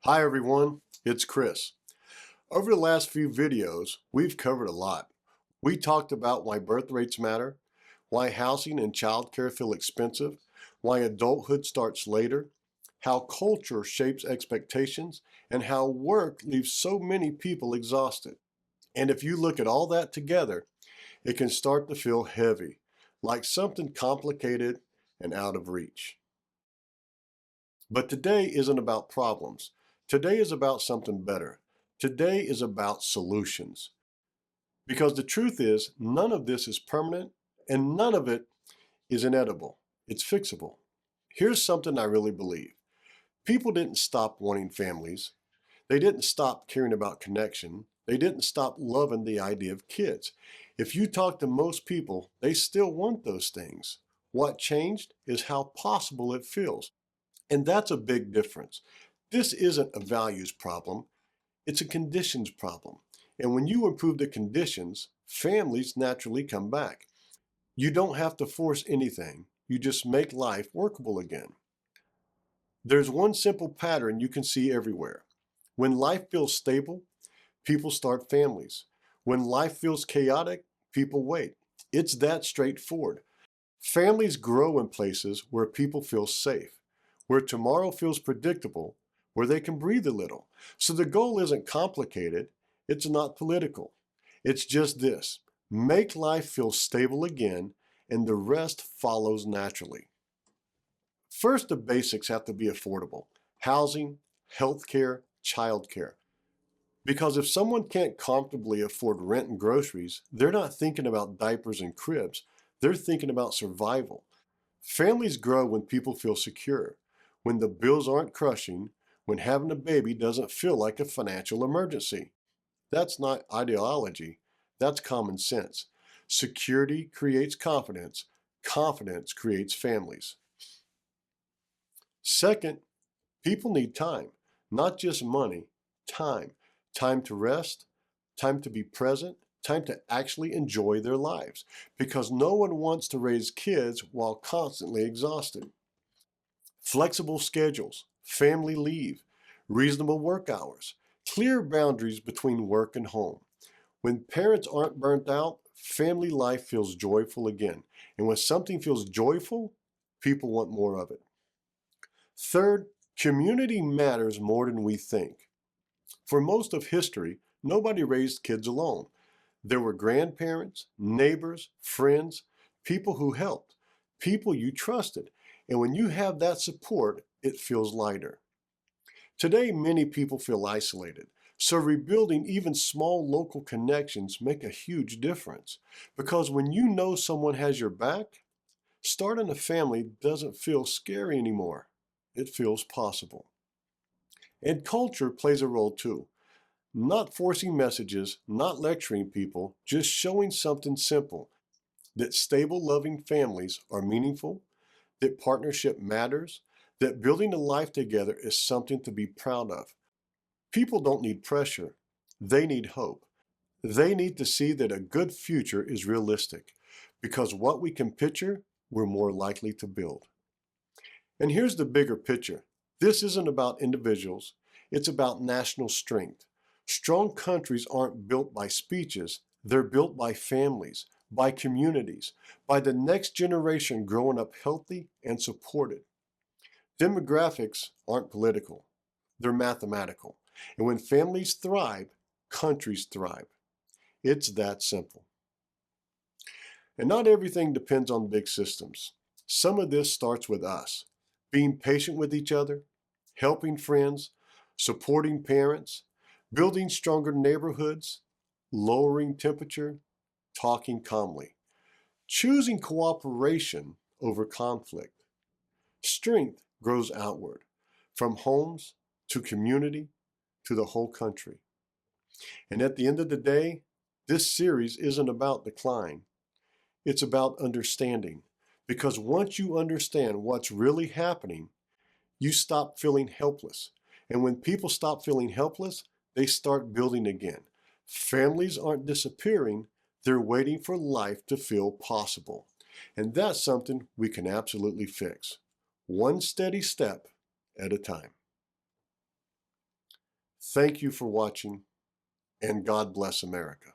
Hi everyone, it's Chris. Over the last few videos, we've covered a lot. We talked about why birth rates matter, why housing and childcare feel expensive, why adulthood starts later, how culture shapes expectations, and how work leaves so many people exhausted. And if you look at all that together, it can start to feel heavy, like something complicated and out of reach. But today isn't about problems. Today is about something better. Today is about solutions. Because the truth is, none of this is permanent and none of it is inedible. It's fixable. Here's something I really believe. People didn't stop wanting families. They didn't stop caring about connection. They didn't stop loving the idea of kids. If you talk to most people, they still want those things. What changed is how possible it feels. And that's a big difference. This isn't a values problem, it's a conditions problem. And when you improve the conditions, families naturally come back. You don't have to force anything, you just make life workable again. There's one simple pattern you can see everywhere. When life feels stable, people start families. When life feels chaotic, people wait. It's that straightforward. Families grow in places where people feel safe, where tomorrow feels predictable, where they can breathe a little. So the goal isn't complicated, it's not political. It's just this: make life feel stable again, and the rest follows naturally. First, the basics have to be affordable: housing, healthcare, childcare. Because if someone can't comfortably afford rent and groceries, they're not thinking about diapers and cribs, they're thinking about survival. Families grow when people feel secure, when the bills aren't crushing, when having a baby doesn't feel like a financial emergency. That's not ideology, that's common sense. Security creates confidence, confidence creates families. Second, people need time, not just money, time. Time to rest, time to be present, time to actually enjoy their lives. Because no one wants to raise kids while constantly exhausted. Flexible schedules, family leave, reasonable work hours, clear boundaries between work and home. When parents aren't burnt out, family life feels joyful again. And when something feels joyful, people want more of it. Third, community matters more than we think. For most of history, nobody raised kids alone. There were grandparents, neighbors, friends, people who helped, people you trusted. And when you have that support, it feels lighter. Today, many people feel isolated. So rebuilding even small local connections make a huge difference. Because when you know someone has your back, starting a family doesn't feel scary anymore. It feels possible. And culture plays a role too. Not forcing messages, not lecturing people, just showing something simple: that stable, loving families are meaningful, that partnership matters, that building a life together is something to be proud of. People don't need pressure, they need hope. They need to see that a good future is realistic, because what we can picture, we're more likely to build. And here's the bigger picture. This isn't about individuals, it's about national strength. Strong countries aren't built by speeches, they're built by families, by communities, by the next generation growing up healthy and supported. Demographics aren't political, they're mathematical. And when families thrive, countries thrive. It's that simple. And not everything depends on big systems. Some of this starts with us, being patient with each other, helping friends, supporting parents, building stronger neighborhoods, lowering temperature, talking calmly, choosing cooperation over conflict. Strength grows outward, from homes to community to the whole country. And at the end of the day, this series isn't about decline. It's about understanding. Because once you understand what's really happening, you stop feeling helpless. And when people stop feeling helpless, they start building again. Families aren't disappearing, they're waiting for life to feel possible. And that's something we can absolutely fix, one steady step at a time. Thank you for watching, and God bless America.